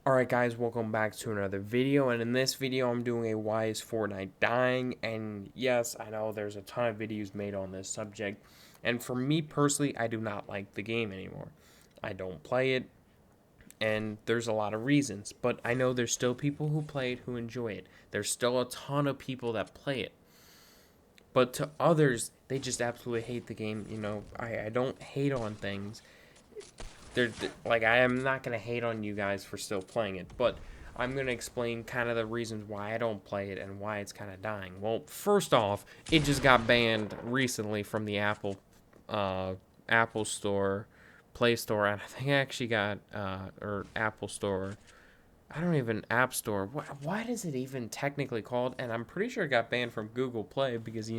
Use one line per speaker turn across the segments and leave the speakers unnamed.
Alright guys, welcome back to another video, and in this video I'm doing a why is Fortnite dying, and yes, I know there's a ton of videos made on this subject, and for me personally, I do not like the game anymore. I don't play it, and there's a lot of reasons, but I know there's still people who play it who enjoy it. There's still a ton of people that play it, but to others, they just absolutely hate the game. I don't hate on things, like I am not gonna hate on you guys for still playing it, but I'm gonna explain kind of the reasons why I don't play it and why it's kind of dying. Well, first off, it just got banned recently from the uh, Apple Store, Play Store, and I think I actually got or Apple Store. I don't even App Store. What is it even technically called? And I'm pretty sure it got banned from Google Play because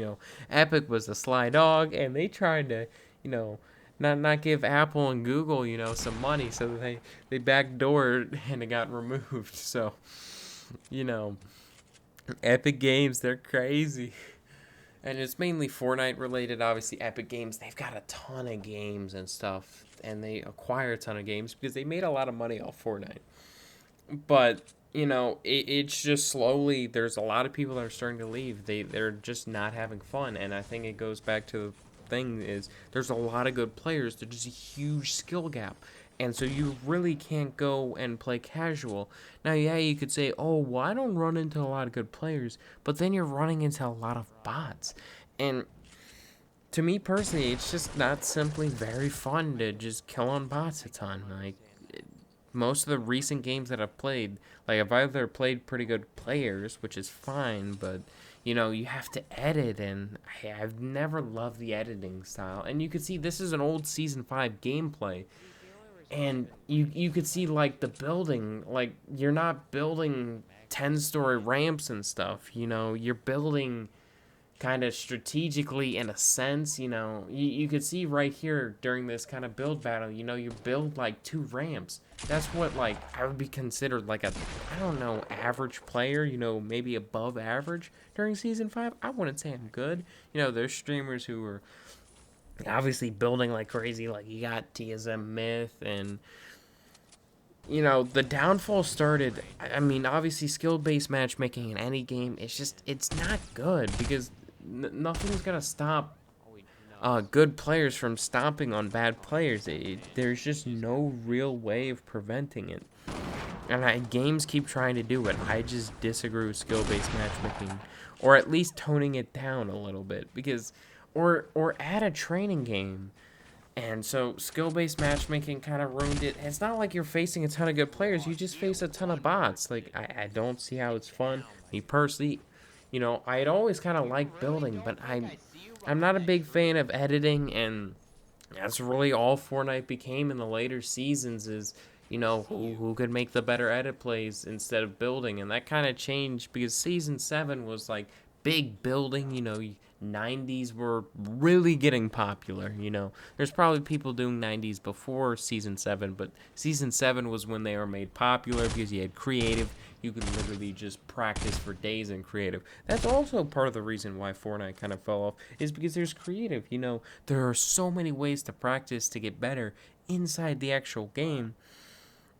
Epic was a sly dog and they tried to you know not give Apple and Google some money, so they backdoored and it got removed. So you know Epic Games, they're crazy. And it's mainly Fortnite related. Obviously, Epic Games, they've got a ton of games and stuff, and they acquire a ton of games because they made a lot of money off Fortnite. But it's just slowly, there's a lot of people that are starting to leave. They're just not having fun, and I think it goes back to the thing is there's a lot of good players. There's just a huge skill gap, and so you really can't go and play casual. Now, yeah, you could say, oh, well, I don't run into a lot of good players, but then you're running into a lot of bots, and to me personally, it's just not simply very fun to just kill on bots a ton. Like, most of the recent games that I've played, like I've either played pretty good players, which is fine, but you have to edit, and I've never loved the editing style. And you could see this is an old season 5 gameplay, and you could see like the building, like you're not building 10-story ramps and stuff. You're building kind of strategically in a sense. You could see right here during this kind of build battle, you build like 2 ramps. That's what, like, I would be considered like a, I don't know, average player, maybe above average during season 5. I wouldn't say I'm good. There's streamers who are obviously building like crazy, like you got TSM Myth, and the downfall started. I mean, obviously, skill-based matchmaking in any game, it's not good because nothing's gonna stop good players from stomping on bad players. There's just no real way of preventing it. And games keep trying to do it. I just disagree with skill-based matchmaking, or at least toning it down a little bit, because, or add a training game. And so skill-based matchmaking kind of ruined it. It's not like you're facing a ton of good players. You just face a ton of bots. Like, I don't see how it's fun. Me personally, I'd always kind of liked building, but I'm not a big fan of editing, and that's really all Fortnite became in the later seasons is, who could make the better edit plays instead of building. And that kind of changed because Season 7 was like big building, 90s were really getting popular. There's probably people doing 90s before Season 7, but Season 7 was when they were made popular because you had creative. You could literally just practice for days in creative. That's also part of the reason why Fortnite kind of fell off, is because there's creative. There are so many ways to practice to get better inside the actual game.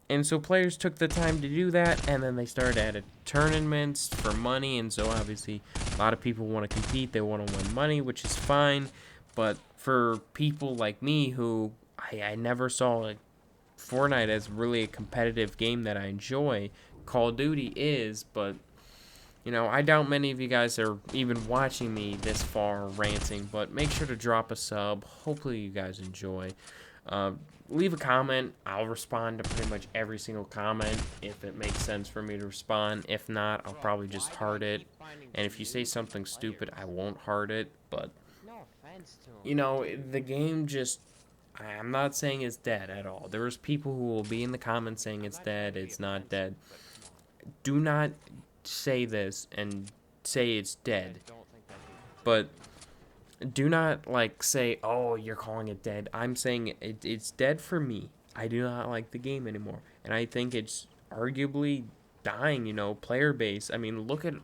And so players took the time to do that, and then they started adding tournaments for money, and so obviously a lot of people want to compete, they want to win money, which is fine. But for people like me who I never saw like Fortnite as really a competitive game that I enjoy, Call of Duty is, but I doubt many of you guys are even watching me this far ranting, but make sure to drop a sub. Hopefully you guys enjoy. Uh, Leave a comment. I'll respond to pretty much every single comment if it makes sense for me to respond. If not, I'll probably just heart it. And if you say something stupid, I won't heart it. But, the game just, I'm not saying it's dead at all. There's people who will be in the comments saying it's dead, it's not dead. Do not say this and say it's dead. But do not like say, oh, you're calling it dead. I'm saying it's dead for me. I do not like the game anymore, and I think it's arguably dying. Player base. I mean, look at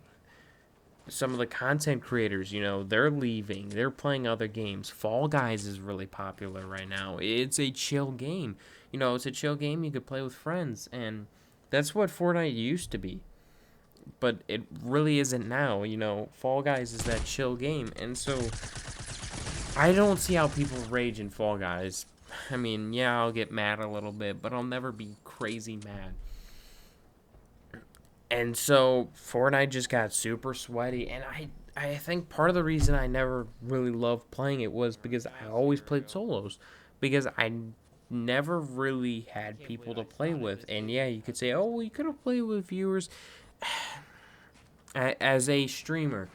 some of the content creators. They're leaving. They're playing other games. Fall Guys is really popular right now. It's a chill game. It's a chill game you could play with friends, and That's what Fortnite used to be. But it really isn't now. You know, Fall Guys is that chill game. And so I don't see how people rage in Fall Guys. I mean, yeah, I'll get mad a little bit, but I'll never be crazy mad. And so Fortnite just got super sweaty, and I think part of the reason I never really loved playing it was because I always played solos, because I never really had people to play with. And yeah, you could say, oh, well, you could have played with viewers. As a streamer,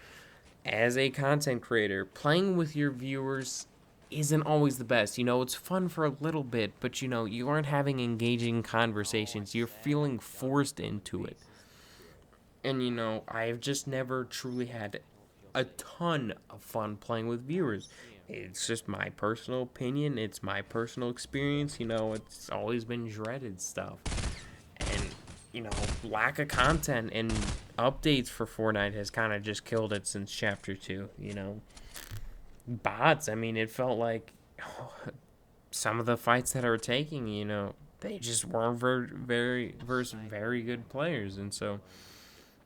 as a content creator, playing with your viewers isn't always the best. You know, it's fun for a little bit, but you know, you aren't having engaging conversations. You're feeling forced into it. And you know, I've just never truly had a ton of fun playing with viewers. It's just my personal opinion, it's my personal experience, you know, it's always been dreaded stuff. And, you know, lack of content and updates for Fortnite has kind of just killed it since Chapter 2, you know. Bots, I mean, it felt like some of the fights that are taking, you know, they just weren't versus very good players. And so,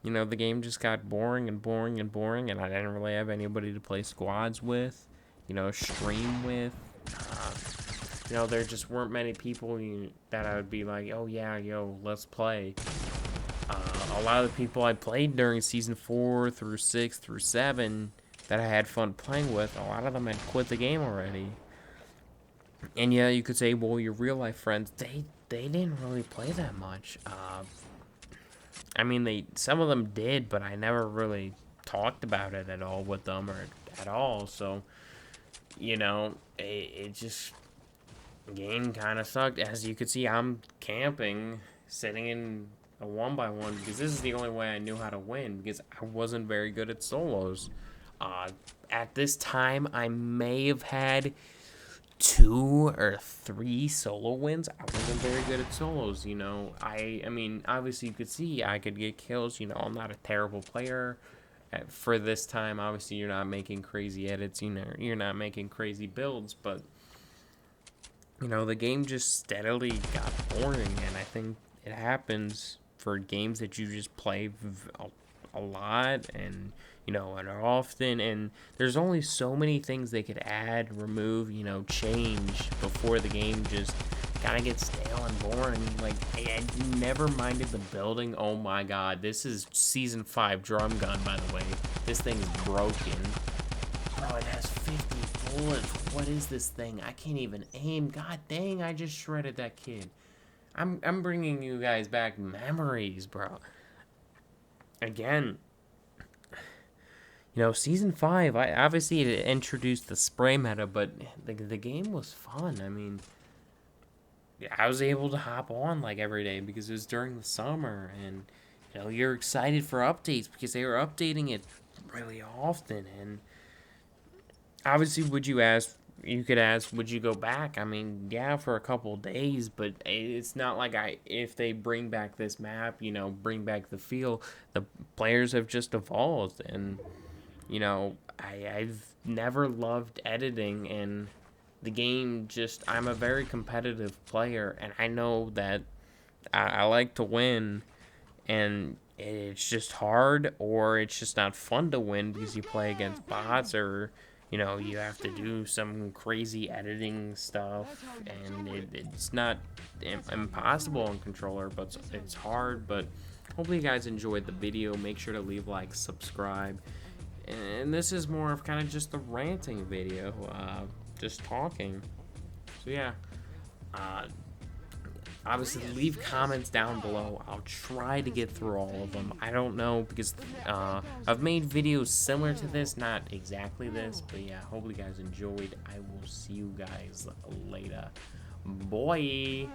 you know, the game just got boring and boring and boring, and I didn't really have anybody to play squads with, you know, stream with. You know, there just weren't many people that I would be like, oh yeah, yo, let's play. A lot of the people I played during Season 4 through 6 through 7 that I had fun playing with, a lot of them had quit the game already. And yeah, you could say, well, your real life friends, they didn't really play that much. I mean, some of them did, but I never really talked about it at all with them or at all. So, you know, it just game kind of sucked. As you could see, I'm camping, sitting in a 1x1 because this is the only way I knew how to win because I wasn't very good at solos. At this time, I may have had 2 or 3 solo wins. I wasn't very good at solos, you know. I mean, obviously you could see I could get kills, you know. I'm not a terrible player. For this time, obviously you're not making crazy edits, you know. You're not making crazy builds, but you know, the game just steadily got boring, and I think it happens for games that you just play a lot and you know, and often, and there's only so many things they could add, remove, you know, change before the game just kind of gets stale and boring. Like, I never minded the building. Oh my god, this is Season 5 drum gun, by the way. This thing is broken. Bro, it has 50 bullets. What is this thing? I can't even aim. God dang, I just shredded that kid. I'm bringing you guys back memories, bro. Again, you know, Season 5, obviously it introduced the spray meta, but the game was fun. I mean, I was able to hop on, like, every day because it was during the summer, and, you know, you're excited for updates because they were updating it really often, and obviously, you could ask, would you go back? I mean, yeah, for a couple days, but it's not like if they bring back this map, you know, bring back the feel, the players have just evolved, and you know, I've never loved editing, and the game just, I'm a very competitive player, and I know that I like to win, and it's just hard, or it's just not fun to win because you play against bots, or, you know, you have to do some crazy editing stuff, and it's not impossible on controller, but it's hard. But hopefully you guys enjoyed the video. Make sure to leave a like, subscribe. And this is more of kind of just a ranting video, just talking. So yeah, obviously leave comments down below. I'll try to get through all of them. I don't know because I've made videos similar to this, not exactly this, but yeah, hopefully you guys enjoyed. I will see you guys later. Bye.